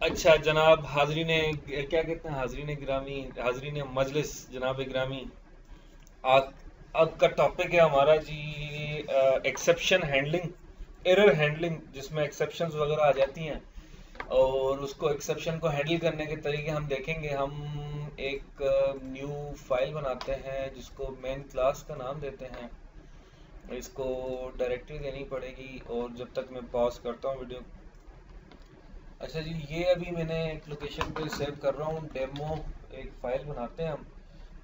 अच्छा जनाब, हाजरीन क्या कहते हैं, हाजरीन गिरामी, हाजरीन मजलिस, जनाब गिरामी। आज आज का टॉपिक है हमारा जी एक्सेप्शन हैंडलिंग, एरर हैंडलिंग, जिसमें एक्सेप्शंस वगैरह आ जाती हैं और उसको एक्सेप्शन को हैंडल करने के तरीके हम देखेंगे। हम एक न्यू फाइल बनाते हैं जिसको मेन क्लास का नाम देते हैं। इसको डायरेक्टरी देनी पड़ेगी और जब तक मैं पॉज करता हूँ वीडियो। अच्छा जी, ये अभी मैंने एक लोकेशन पे सेव कर रहा हूँ डेमो। एक फाइल बनाते हैं हम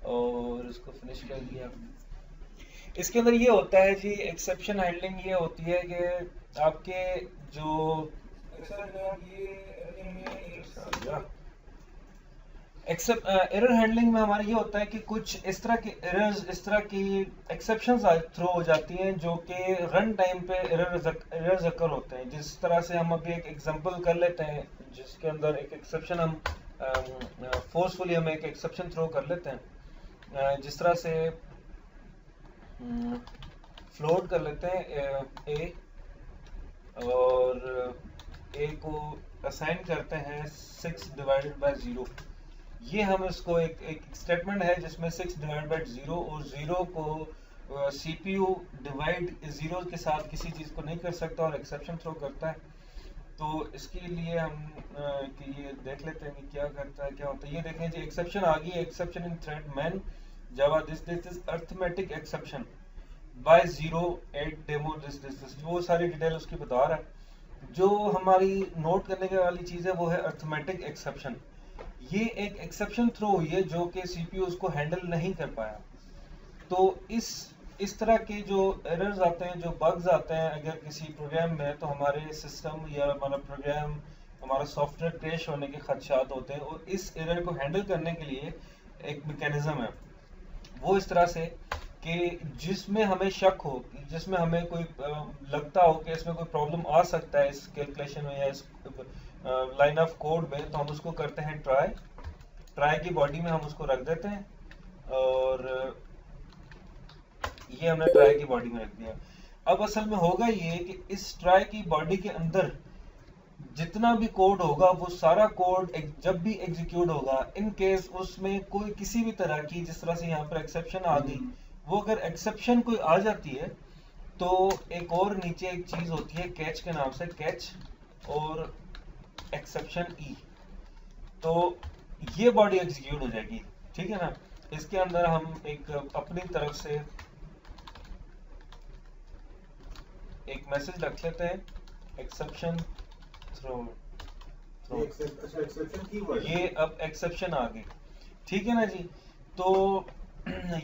और इसको फिनिश कर दिया। इसके अंदर ये होता है जी, एक्सेप्शन हैंडलिंग ये होती है कि आपके जो अच्छा जनाब, ये एक्सेप्ट एरर हैंडलिंग में हमारा ये होता है कि कुछ इस तरह की एरर्स, इस तरह की एक्सेप्शंस थ्रो हो जाती हैं जो कि रन टाइम पे एरर्स अकर होते हैं। जिस तरह से हम अभी एक एग्जांपल कर लेते हैं जिसके अंदर एक एक्सेप्शन हम फोर्सफुली हम एक एक्सेप्शन थ्रो कर लेते हैं। जिस तरह से फ्लोट कर लेते हैं ए और ए को असाइन करते हैं 6/0। ये हम इसको एक स्टेटमेंट है जिसमें 6/0 और 0 को सीपीयू डिवाइड 0 के साथ किसी चीज़ को नहीं कर सकता और एक्सेप्शन थ्रो करता है। तो इसके लिए हम कि ये देख लेते हैं कि क्या करता है, क्या होता है। ये देखें जी, एक्सेप्शन आ गई। Exception in thread main Java this is arithmetic exception by 0 8 demo this वो सारी डिटेल उसकी बता रहा है। जो हमारी नोट करने वाली चीज़ है वो है अर्थमेटिक एक्सेप्शन। ये एक एक्सेप्शन थ्रो हुई है जो कि सीपीयू उसको हैंडल नहीं कर पाया। तो इस तरह के जो एरर्स आते हैं, जो बग्स आते हैं अगर किसी प्रोग्राम में, तो हमारे सिस्टम या हमारा प्रोग्राम, हमारा सॉफ्टवेयर क्रैश होने के खदशात होते हैं। और इस एरर को हैंडल करने के लिए एक मैकेनिज्म है, वो इस तरह से कि जिसमें हमें शक हो, जिसमें हमें कोई लगता हो कि इसमें कोई प्रॉब्लम आ सकता है इस कैलकुलेशन में या इस लाइन ऑफ कोड में, तो हम उसको करते हैं ट्राई। ट्राई की बॉडी में हम उसको रख देते हैं और ये हमने ट्राई की बॉडी में रख दिया। अब असल में होगा ये कि इस ट्राई की बॉडी के अंदर जितना भी कोड होगा वो सारा कोड जब भी एग्जीक्यूट होगा, इन केस उसमें कोई किसी भी तरह की, जिस तरह से यहाँ पर एक्सेप्शन आ गई, वो अगर एक्सेप्शन कोई आ जाती है तो एक और नीचे एक चीज होती है कैच के नाम से, कैच और एक्सेप्शन ई। तो ये बॉडी एग्जीक्यूट हो जाएगी, ठीक है ना। इसके अंदर हम एक अपनी तरफ से एक मैसेज रख लेते हैं, एक्सेप्शन थ्रो थ्रो। अच्छा, एक्सेप्शन की वर्ड ये अब एक्सेप्शन आ गई, ठीक है ना जी। तो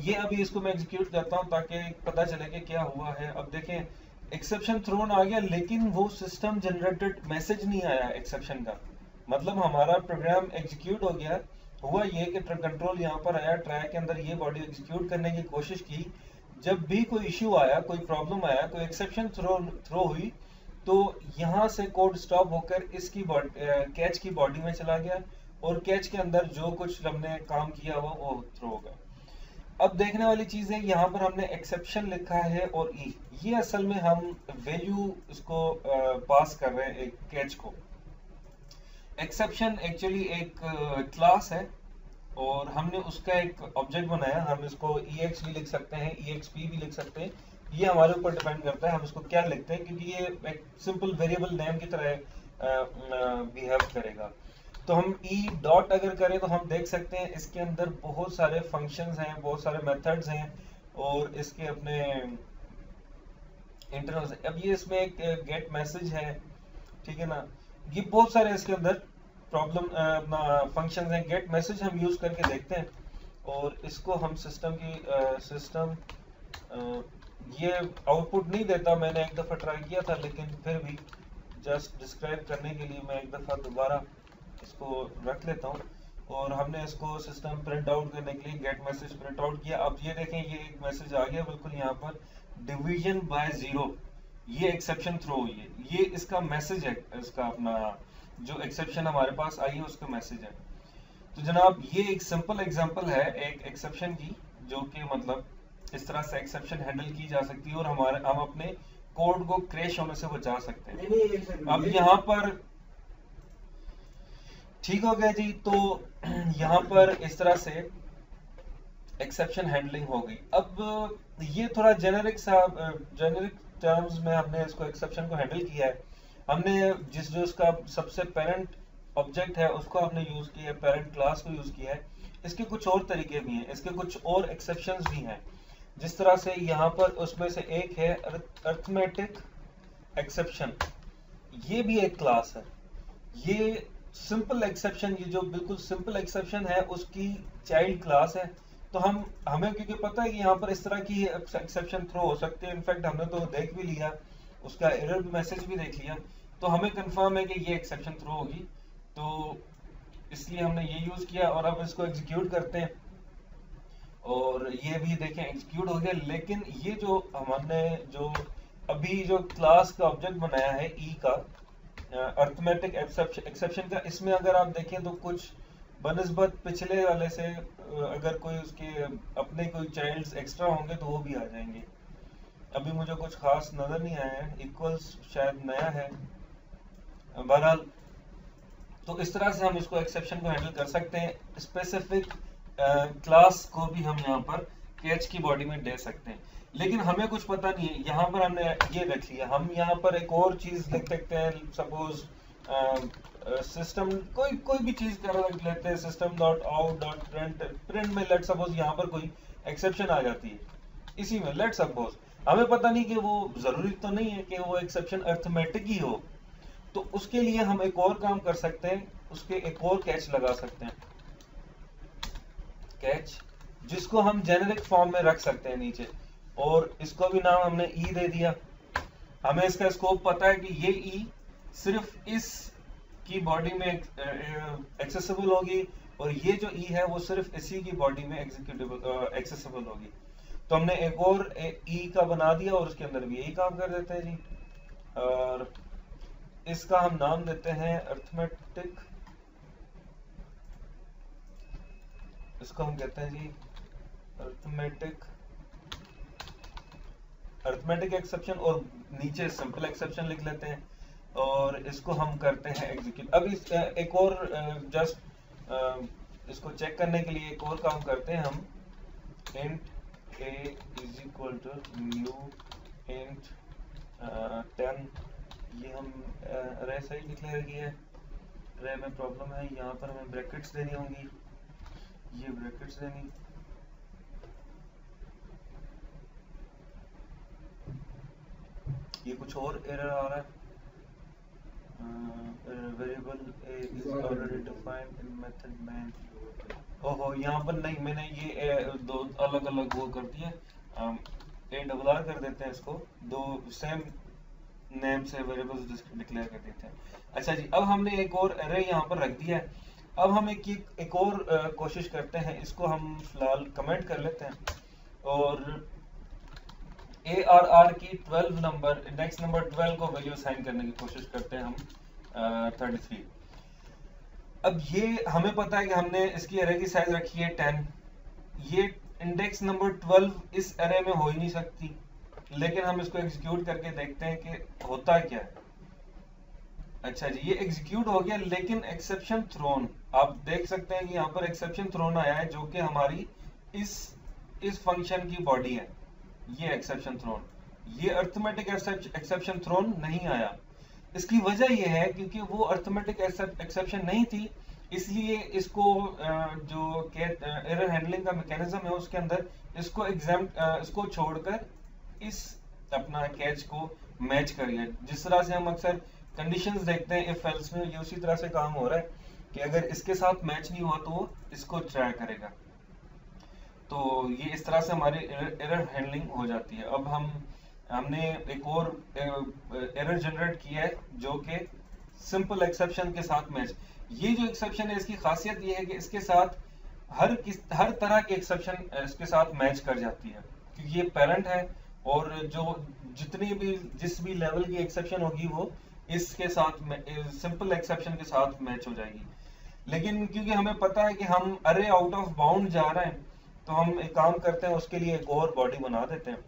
ये अभी इसको मैं एग्जीक्यूट करता हूँ ताकि पता चले कि क्या हुआ है। अब देखें एक्सेप्शन थ्रोन आ गया, लेकिन वो सिस्टम जनरेटेड मैसेज नहीं आया एक्सेप्शन का। मतलब हमारा प्रोग्राम एग्जीक्यूट हो गया। हुआ ये कि कंट्रोल यहाँ पर आया, ट्राई के अंदर ये बॉडी एग्जीक्यूट करने की कोशिश की। जब भी कोई इश्यू आया, कोई प्रॉब्लम आया, कोई एक्सेप्शन थ्रो हुई, तो यहाँ से कोड स्टॉप होकर इसकी कैच की बॉडी में चला गया और कैच के अंदर जो कुछ हमने काम किया हुआ वो थ्रो होगा। अब देखने वाली चीज है, यहाँ पर हमने एक्सेप्शन लिखा है और ई, ये असल में हम वैल्यू इसको पास कर रहे हैं एक कैच को। एक्सेप्शन एक्चुअली एक क्लास है और हमने उसका एक ऑब्जेक्ट बनाया। हम इसको EX भी लिख सकते हैं, EXP भी लिख सकते हैं, ये हमारे ऊपर डिपेंड करता है हम इसको क्या लिखते हैं, क्योंकि ये एक सिंपल वेरिएबल नेम की तरह बिहेव करेगा। तो हम ई डॉट अगर करें तो हम देख सकते हैं इसके अंदर बहुत सारे फंक्शंस हैं, बहुत सारे मेथड्स हैं और इसके अपने इंटरनल। अब ये इसमें एक गेट मैसेज है, ठीक है ना। ये बहुत सारे इसके अंदर प्रॉब्लम अपना फंक्शंस हैं। गेट मैसेज हम यूज करके देखते हैं और इसको हम सिस्टम ये आउटपुट नहीं देता। मैंने एक दफ़ा ट्राई किया था, लेकिन फिर भी जस्ट डिस्क्राइब करने के लिए मैं एक दफ़ा दोबारा इसको रख लेता हूँ। और हमने इसको सिस्टम प्रिंट आउट करने के लिए गेट मैसेज प्रिंट आउट किया। अब ये देखें, ये एक मैसेज आ गया बिल्कुल यहाँ पर, डिवीजन बाय 0। ये एक्सेप्शन थ्रो हुई है, ये इसका मैसेज है, इसका अपना जो एक्सेप्शन हमारे पास आई है उसका मैसेज है। तो जनाब ये एक सिंपल एग्जांपल है एक एक्सेप्शन की, जो कि मतलब इस तरह से एक्सेप्शन हैंडल की जा सकती है और हम अपने कोड को क्रैश होने से बचा सकते हैं। अब यहाँ पर ठीक हो गया जी। तो यहाँ पर इस तरह से एक्सेप्शन हैंडलिंग हो गई। अब ये थोड़ा जेनेरिक टर्म्स में हमने इसको एक्सेप्शन को हैंडल किया है। हमने जो इसका सबसे पेरेंट ऑब्जेक्ट है उसको हमने यूज किया है, पेरेंट क्लास को यूज किया है। इसके कुछ और तरीके भी हैं, इसके कुछ और एक्सेप्शंस भी हैं। जिस तरह से यहाँ पर उसमें से एक है अरिथमेटिक एक्सेप्शन, ये भी एक क्लास है। ये सिंपल एक्सेप्शन, ये जो बिल्कुल सिंपल एक्सेप्शन है उसकी चाइल्ड क्लास है। तो हमें क्योंकि पता है कि यहाँ पर इस तरह की एक्सेप्शन थ्रो हो सकते हैं, इनफैक्ट हमने तो देख भी लिया, उसका एरर मैसेज भी देख लिया, तो हमें कंफर्म है कि ये एक्सेप्शन थ्रो होगी। तो इसलिए हमने ये यूज किया और अब इसको एग्जीक्यूट करते हैं और ये भी देखें एग्जीक्यूट हो गया। लेकिन ये जो हमने जो अभी जो क्लास का ऑब्जेक्ट बनाया है ई का, अरिथमेटिक एक्सेप्शन का, इसमें अगर आप देखें तो कुछ बनिस्बत पिछले वाले से अगर कोई उसके अपने कोई चाइल्ड्स एक्स्ट्रा होंगे तो वो भी आ जाएंगे। अभी मुझे कुछ खास नजर नहीं आया है, इक्वल्स शायद नया है। बहरहाल तो इस तरह से हम इसको एक्सेप्शन को हैंडल कर सकते हैं। स्पेसिफिक क्लास को भी हम यहाँ पर कैच की बॉडी में दे सकते हैं, लेकिन हमें कुछ पता नहीं है। यहाँ पर हमने ये रख लिया, हम यहाँ पर एक और चीज लिख सकते हैं। सपोज सिस्टम कोई भी चीज कर लेते हैं, system dot out dot print में लेट सपोज यहाँ पर कोई एक्सेप्शन आ जाती है इसी में, लेट सपोज हमें पता नहीं कि वो जरूरी तो नहीं है कि वो एक्सेप्शन अरिथमेटिक ही हो। तो उसके लिए हम एक और काम कर सकते हैं, उसके एक और कैच लगा सकते हैं, कैच जिसको हम जेनेरिक फॉर्म में रख सकते हैं नीचे, और इसको भी नाम हमने ई दे दिया। हमें इसका स्कोप पता है कि ये ई सिर्फ इस की बॉडी में एक्सेसिबल होगी और ये जो ई है वो सिर्फ इसी की बॉडी में एक्सेसिबल होगी। तो हमने एक और ई का बना दिया और उसके अंदर भी यही काम कर देते हैं जी। और इसका हम नाम देते हैं अरिथमेटिक, इसको हम कहते हैं जी अरिथमेटिक एक्सेप्शन, और नीचे सिंपल एक्सेप्शन लिख लेते हैं और इसको हम करते हैं एग्जीक्यूट। अब इस एक और जस्ट इसको चेक करने के लिए एक और काम करते हैं हम, int a is equal to new int 10। ये हम अरे सही डिक्लेयर किया है, अरे में प्रॉब्लम है, यहाँ पर हमें ब्रैकेट्स देनी होंगी, ये ब्रैकेट्स देनी, ये कुछ और एरर आ रहा है। Variable a is already defined in method main। ओहो यहाँ पर नहीं, मैंने ये दो अलग अलग वो कर दिए, a डबल आर कर देते हैं इसको, दो सेम नेम से वेरिएबल्स डिक्लेयर कर देते हैं। अच्छा जी, अब हमने एक और एरे यहाँ पर रख दिया है। अब हम एक और कोशिश करते हैं, इसको हम फिलहाल कमेंट कर लेते हैं और ARR की 12 नंबर इंडेक्स नंबर 12 को वैल्यू असाइन करने की कोशिश करते हैं हम 33। अब ये हमें पता है कि हमने इसकी एरे की साइज रखी है 10, ये इंडेक्स नंबर 12 इस एरे में हो ही नहीं सकती, लेकिन हम इसको एग्जीक्यूट करके देखते हैं कि होता क्या है। अच्छा जी, ये एग्जीक्यूट हो गया, लेकिन एक्सेप्शन थ्रोन, आप देख सकते हैं कि यहाँ पर एक्सेप्शन थ्रोन आया है जो कि हमारी इस फंक्शन की बॉडी है, ये एक्सेप्शन थ्रोन। ये अरिथमेटिक एक्सेप्शन थ्रोन नहीं आया। इसकी वजह यह है क्योंकि वो अरिथमेटिक एक्सेप्शन नहीं थी, इसलिए इसको जो एरर हैंडलिंग का मैकेनिज्म है उसके अंदर इसको छोड़कर इस अपना कैच को मैच करिए। जिस तरह से हम अक्सर कंडीशंस देखते हैं इफ एल्स में, ये उसी तरह से काम हो रहा है कि अगर इसके साथ मैच नहीं हुआ तो वो इसको ट्राई करेगा। तो ये इस तरह से हमारी एरर हैंडलिंग हो जाती है। अब हमने एक और एरर जनरेट किया है जो कि सिंपल एक्सेप्शन के साथ मैच। ये जो एक्सेप्शन है इसकी खासियत ये है कि इसके साथ हर तरह की एक्सेप्शन इसके साथ मैच कर जाती है, क्योंकि ये पेरेंट है और जो जिस भी लेवल की एक्सेप्शन होगी वो इसके साथ सिंपल एक्सेप्शन के साथ मैच हो जाएगी। लेकिन क्योंकि हमें पता है कि हम अरे आउट ऑफ बाउंड जा रहे हैं, तो हम एक काम करते हैं, उसके लिए एक और बॉडी बना देते हैं।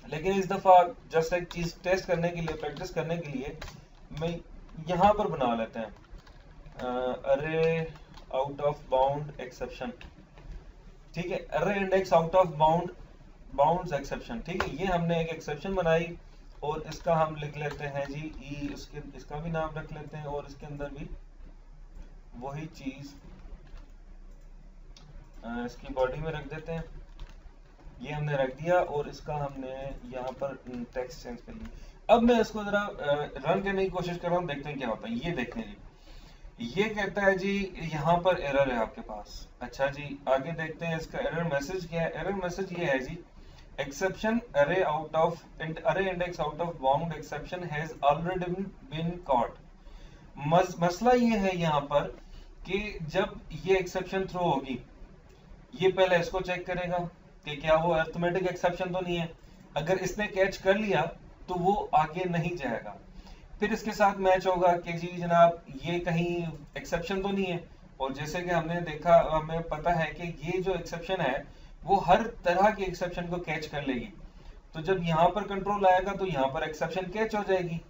लेकिन इस दफा जस्ट एक चीज टेस्ट करने के लिए, प्रैक्टिस करने के लिए मैं यहाँ पर बना लेते हैं, अरे आउट ऑफ बाउंड एक्सेप्शन, ठीक है, अरे index out of bounds exception, ठीक है, ये हमने एक एक्सेप्शन बनाई और इसका हम लिख लेते हैं जी ई, इसका भी नाम रख लेते हैं और इसके अंदर भी वही चीज इसकी बॉडी में रख देते हैं। ये हमने रख दिया और इसका हमने यहाँ पर टेक्स्ट चेंज कर लिया। अब मैं इसको जरा रन करने की कोशिश कर रहा हूँ, देखते हैं क्या होता है। ये देखें जी, ये कहता है जी यहाँ पर एरर है आपके पास। अच्छा जी, आगे देखते हैं इसका एरर मैसेज क्या है। एरर मैसेज ये है जी, exception array index out of bound exception has already been caught. मसला ये है यहाँ पर कि जब ये एक्सेप्शन थ्रो होगी, ये पहले इसको चेक करेगा कि क्या वो अरिथमेटिक एक्सेप्शन तो नहीं है। अगर इसने कैच कर लिया तो वो आगे नहीं जाएगा। फिर इसके साथ मैच होगा कि जी जनाब ये कहीं एक्सेप्शन तो नहीं है, और जैसे कि हमने देखा, हमें पता है कि ये जो एक्सेप्शन है वो हर तरह के एक्सेप्शन को कैच कर लेगी। तो जब यहाँ पर कंट्रोल आएगा तो यहाँ पर एक्सेप्शन कैच हो जाएगी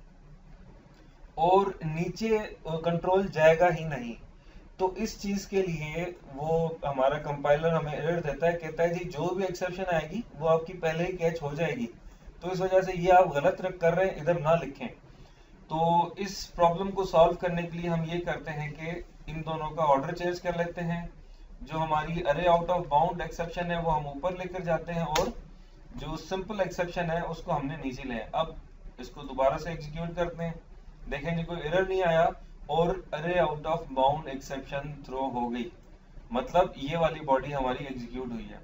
और नीचे कंट्रोल जाएगा ही नहीं। तो इस चीज के लिए वो हमारा कंपाइलर हमें एरर देता है, कहता है जी जो भी एक्सेप्शन आएगी वो आपकी पहले ही कैच हो जाएगी। तो इस वजह से ये आप गलत कर रहे हैं, इधर ना लिखें। तो इस प्रॉब्लम को सॉल्व करने के लिए हम ये करते हैं कि इन दोनों का ऑर्डर चेंज कर लेते हैं। जो हमारी अरे आउट ऑफ बाउंड एक्सेप्शन है वो हम ऊपर लेकर जाते हैं और जो सिंपल एक्सेप्शन है उसको हमने नीचे ले। अब इसको दोबारा से एग्जीक्यूट करते हैं, देखें जी कोई एरर नहीं आया और array out of bound exception throw हो गई, मतलब ये वाली बॉडी हमारी एग्जीक्यूट हुई है।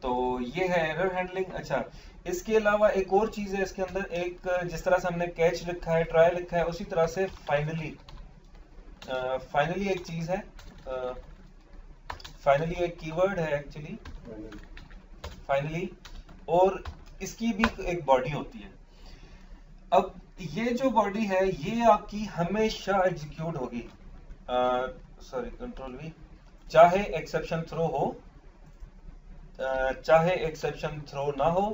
तो ये है एरर हैंडलिंग। अच्छा, इसके अलावा एक और चीज है इसके अंदर, एक जिस तरह से हमने कैच लिखा है, ट्राई लिखा है, उसी तरह से फाइनली एक चीज है, फाइनली एक कीवर्ड है एक्चुअली, फाइनली, और इसकी भी एक बॉडी होती है। अब ये जो बॉडी है ये आपकी हमेशा एग्जीक्यूट होगी, सॉरी कंट्रोल वी, चाहे एक्सेप्शन थ्रो हो चाहे एक्सेप्शन थ्रो ना हो,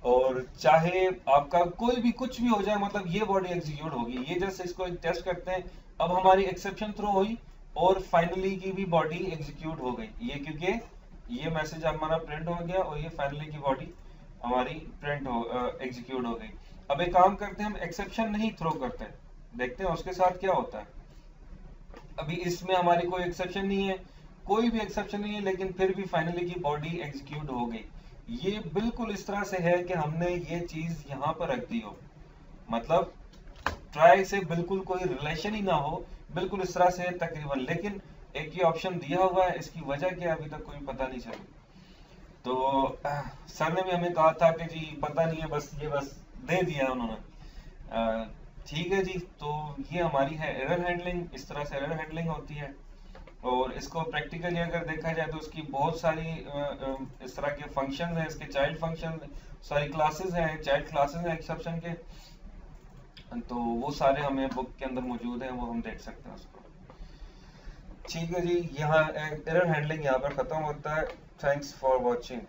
और चाहे आपका कोई भी कुछ भी हो जाए, मतलब ये बॉडी एग्जीक्यूट होगी। ये जैसे इसको एक टेस्ट करते हैं, अब हमारी एक्सेप्शन थ्रो हुई और फाइनली की भी बॉडी एग्जीक्यूट हो गई, ये क्योंकि ये मैसेज हमारा प्रिंट हो गया और ये फाइनली की बॉडी हमारी एग्जीक्यूट हो गई। अब एक काम करते हैं, हम एक्सेप्शन नहीं थ्रो करते हैं, देखते हैं उसके साथ क्या होता है। अभी इसमें हमारी कोई एक्सेप्शन नहीं है, कोई भी एक्सेप्शन नहीं है, लेकिन फिर भी फाइनली की बॉडी एग्जीक्यूट हो गई। ये बिल्कुल इस तरह से है कि हमने ये चीज यहाँ पर रख दी हो, मतलब ट्राई से बिल्कुल कोई रिलेशन ही ना हो, बिल्कुल इस तरह से तकरीबन। लेकिन एक ये ऑप्शन दिया हुआ है, इसकी वजह क्या अभी तक कोई पता नहीं चली। तो सर ने भी हमें कहा था कि जी पता नहीं है, बस ये बस दे दिया उन्होंने। ठीक है जी, तो ये हमारी है एरर हैंडलिंग, इस तरह से एरर हैंडलिंग होती है। और इसको प्रैक्टिकली अगर देखा जाए तो इसकी बहुत सारी इस तरह के फंक्शन हैं, इसके चाइल्ड फंक्शन, सारी क्लासेस हैं, चाइल्ड क्लासेस हैं एक्सेप्शन के, तो वो सारे हमें बुक के अंदर मौजूद हैं, वो हम देख सकते हैं उसको। ठीक है जी, यहाँ एरर हैंडलिंग यहाँ पर खत्म होता है। Thanks for watching.